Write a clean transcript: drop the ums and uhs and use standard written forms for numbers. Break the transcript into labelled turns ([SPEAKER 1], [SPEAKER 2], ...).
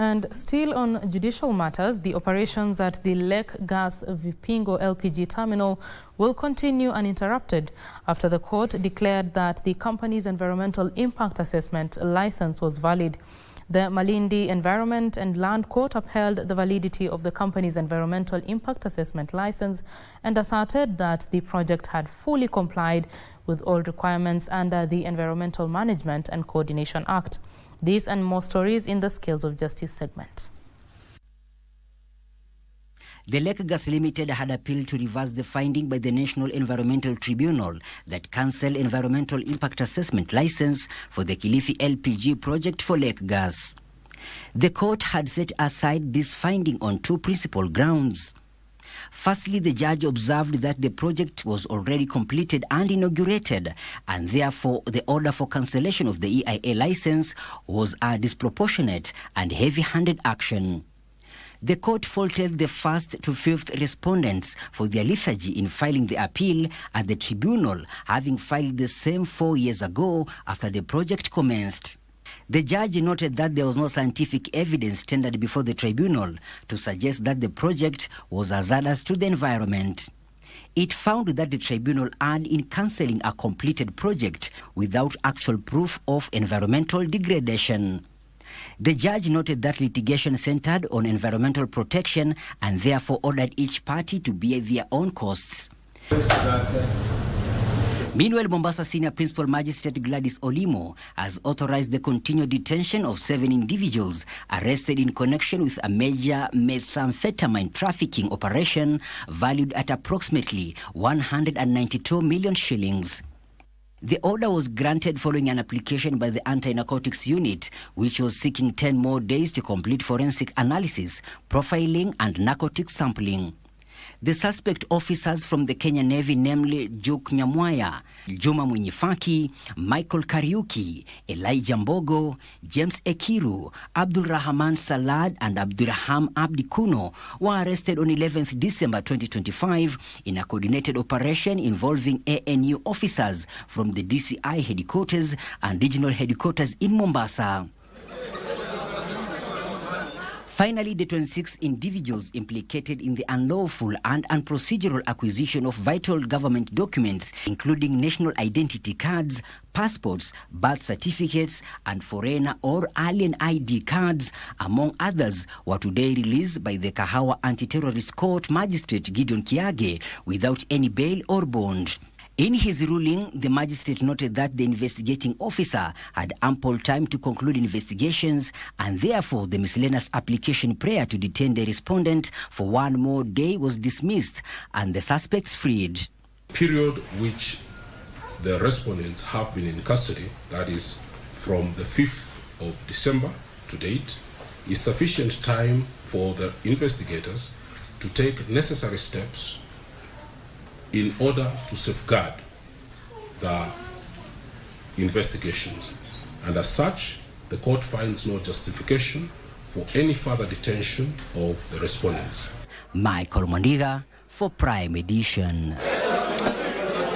[SPEAKER 1] And still on judicial matters, the operations at the Lake Gas Vipingo LPG terminal will continue uninterrupted after the court declared that the company's environmental impact assessment license was valid. The Malindi Environment and Land Court upheld the validity of the company's environmental impact assessment license and asserted that the project had fully complied with all requirements under the Environmental Management and Coordination Act. This and more stories in the Scales of Justice segment.
[SPEAKER 2] The Lake Gas Limited had appealed to reverse the finding by the National Environmental Tribunal that cancelled environmental impact assessment license for the Kilifi LPG project for Lake Gas. The court had set aside this finding on two principal grounds. Firstly, the judge observed that the project was already completed and inaugurated, and therefore the order for cancellation of the EIA license was a disproportionate and heavy-handed action. The court faulted the first to fifth respondents for their lethargy in filing the appeal at the tribunal, having filed the same 4 years ago after the project commenced. The judge noted that there was no scientific evidence tendered before the tribunal to suggest that the project was hazardous to the environment. It found that the tribunal erred in cancelling a completed project without actual proof of environmental degradation. The judge noted that litigation centered on environmental protection and therefore ordered each party to bear their own costs. Meanwhile, Mombasa Senior Principal Magistrate Gladys Olimo has authorized the continued detention of 7 individuals arrested in connection with a major methamphetamine trafficking operation valued at approximately 192 million shillings. The order was granted following an application by the Anti-Narcotics Unit, which was seeking 10 more days to complete forensic analysis, profiling and narcotics sampling. The suspect officers from the Kenya Navy, namely Juk Nyamwaya, Juma Munyifaki, Michael Kariuki, Elijah Mbogo, James Ekiru, Abdul Rahman Salad and Abdurraham Abdi Kuno, were arrested on 11th December 2025 in a coordinated operation involving ANU officers from the DCI headquarters and regional headquarters in Mombasa. Finally, the 26 individuals implicated in the unlawful and unprocedural acquisition of vital government documents, including national identity cards, passports, birth certificates, and foreigner or alien ID cards, among others, were today released by the Kahawa Anti-Terrorist Court Magistrate Gideon Kiage without any bail or bond. In his ruling, the magistrate noted that the investigating officer had ample time to conclude investigations, and therefore the miscellaneous application prayer to detain the respondent for 1 more day was dismissed and the suspects freed.
[SPEAKER 3] Period which the respondents have been in custody, that is from the 5th of December to date, is sufficient time for the investigators to take necessary steps in order to safeguard the investigations. And as such, the court finds no justification for any further detention of the respondents.
[SPEAKER 2] Michael Mondiga for Prime Edition.